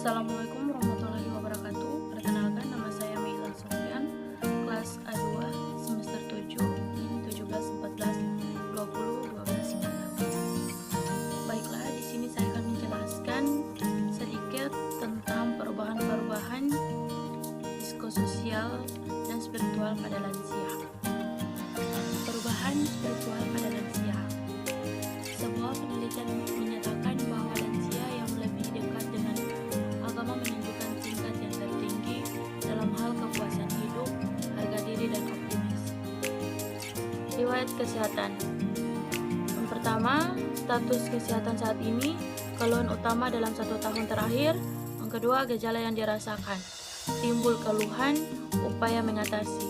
Assalamualaikum warahmatullahi wabarakatuh. Perkenalkan, nama saya Meilan Sofian, kelas A2, semester 7, ini 17, 14, 20, 12, 19. Baiklah, di sini saya akan menjelaskan sedikit tentang perubahan-perubahan psikososial dan spiritual pada lansia. Perubahan spiritual pada lansia. Sebuah penelitian menyatakan bahwa lansia yang lebih dekat dengan agama menunjukkan tingkat yang tertinggi dalam hal kepuasan hidup, harga diri, dan optimis. Riwayat kesehatan. Yang pertama, status kesehatan saat ini, keluhan utama dalam 1 tahun terakhir. Yang kedua, gejala yang dirasakan, timbul keluhan, upaya mengatasi.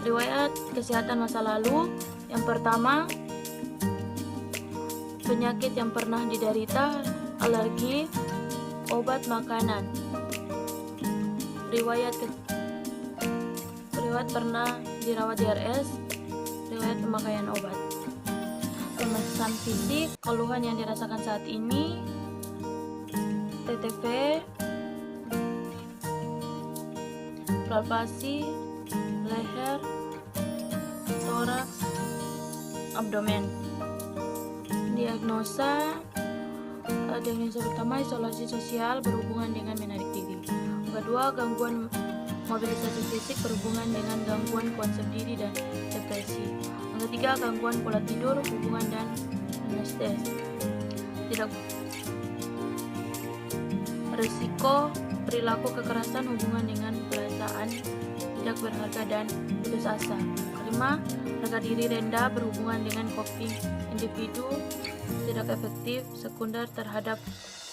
Riwayat kesehatan masa lalu. Yang pertama, penyakit yang pernah diderita, alergi, obat, makanan. Riwayat pernah dirawat di RS, riwayat pemakaian obat. Pemeriksaan fisik, keluhan yang dirasakan saat ini, TTV, palpasi, leher, toraks, abdomen. Diagnosa pertama, isolasi sosial berhubungan dengan menarik diri. Yang kedua, gangguan mobilisasi fisik berhubungan dengan gangguan konsep diri dan depresi. Yang ketiga, gangguan pola tidur, hubungan dan anestesi. Tidak risiko perilaku kekerasan, hubungan dengan perasaan tidak berharga dan putus asa. Kelima, harga diri rendah berhubungan dengan coping individu tidak efektif sekunder terhadap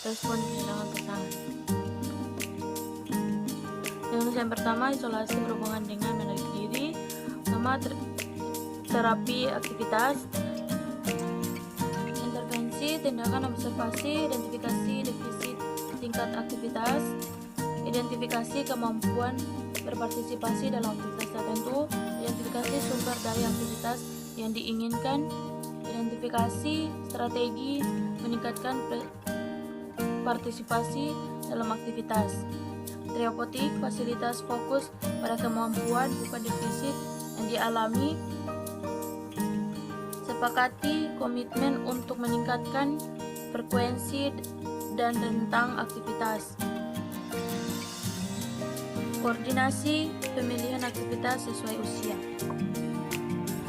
respon kehilangan pasangan. Yang pertama, isolasi berhubungan dengan menarik diri. Sama terapi aktivitas, intervensi, tindakan observasi, identifikasi defisit tingkat aktivitas, identifikasi kemampuan berpartisipasi dalam aktivitas tertentu, identifikasi sumber daya aktivitas yang diinginkan, identifikasi strategi meningkatkan partisipasi dalam aktivitas. Terapeutik, fasilitas fokus pada kemampuan bukan defisit yang dialami. Sepakati komitmen untuk meningkatkan frekuensi dan rentang aktivitas. Koordinasi pemilihan aktivitas sesuai usia.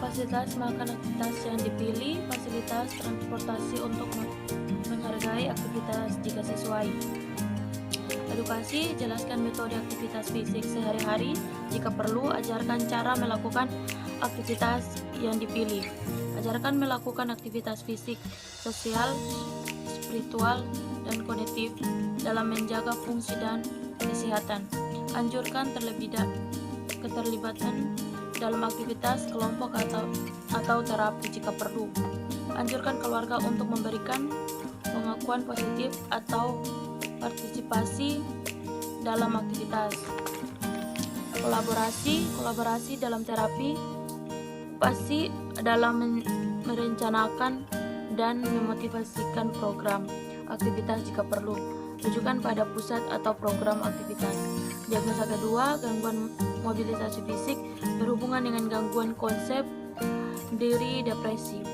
Fasilitas makan aktivitas yang dipilih, fasilitas transportasi untuk menghargai aktivitas jika sesuai. Edukasi, jelaskan metode aktivitas fisik sehari-hari, jika perlu ajarkan cara melakukan aktivitas yang dipilih. Ajarkan melakukan aktivitas fisik, sosial, spiritual, dan kognitif dalam menjaga fungsi dan kesehatan. Anjurkan keterlibatan dalam aktivitas kelompok atau terapi jika perlu. Anjurkan keluarga untuk memberikan pengakuan positif atau partisipasi dalam aktivitas. Kolaborasi dalam terapi, pasti dalam merencanakan dan memotivasikan program aktivitas jika perlu. Rujukan pada pusat atau program aktivitas. Diagnosa kedua, gangguan mobilisasi fisik berhubungan dengan gangguan konsep diri, depresi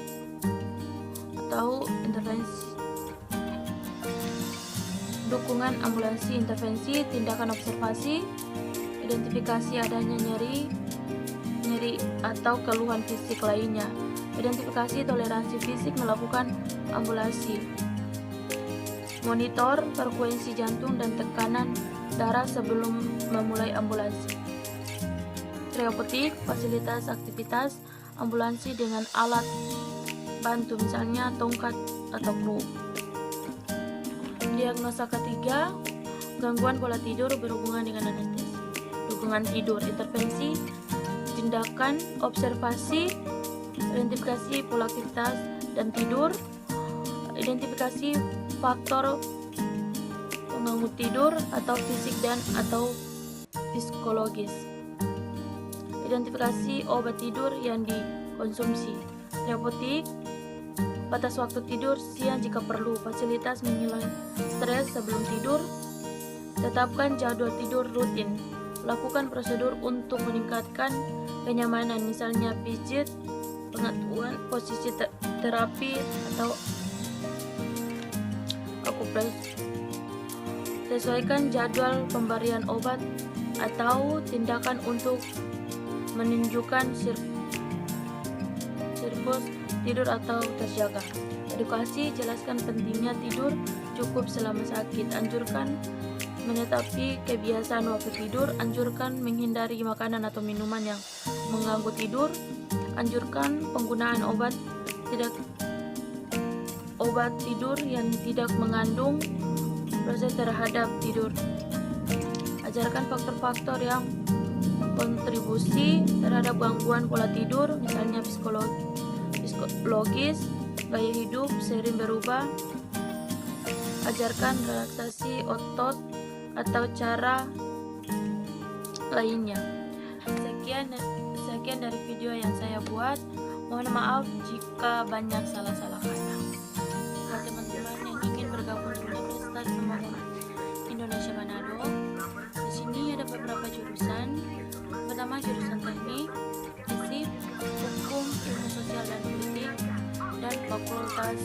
atau intervensi. Dukungan ambulansi, intervensi, tindakan observasi, identifikasi adanya nyeri atau keluhan fisik lainnya. Identifikasi toleransi fisik, melakukan ambulansi. Monitor frekuensi jantung dan tekanan darah sebelum memulai ambulansi. Terapeutik, fasilitas aktivitas ambulansi dengan alat bantu, misalnya tongkat atau kru. Diagnosa ketiga, gangguan pola tidur berhubungan dengan anestesi. Dukungan tidur, intervensi, tindakan observasi, identifikasi pola aktivitas dan tidur, identifikasi faktor pengganggu tidur atau fisik dan atau psikologis. Identifikasi obat tidur yang dikonsumsi. Terapeutik, batas waktu tidur siang jika perlu, fasilitas menghilangkan stres sebelum tidur, Tetapkan jadwal tidur rutin. Lakukan prosedur untuk meningkatkan kenyamanan, misalnya pijit, pengaturan posisi terapi atau akupressur. Sesuaikan jadwal pemberian obat atau tindakan untuk menunjukkan siklus tidur atau terjaga. Edukasi, jelaskan pentingnya tidur cukup selama sakit. Anjurkan menetapi kebiasaan waktu tidur. Anjurkan menghindari makanan atau minuman yang mengganggu tidur. Anjurkan penggunaan obat tidur yang tidak mengandung proses terhadap tidur. Ajarkan faktor-faktor yang kontribusi terhadap gangguan pola tidur, misalnya psikologis, gaya hidup sering berubah. Ajarkan relaksasi otot atau cara lainnya. Sekian dari video yang saya buat. Mohon maaf jika banyak salah-salah kata. Buat teman-teman yang ingin bergabung di Universitas Pembangunan Indonesia Manado, di sini ada beberapa jurusan. Pertama, jurusan teknik, fisik, hukum, ilmu sosial dan politik, dan fakultas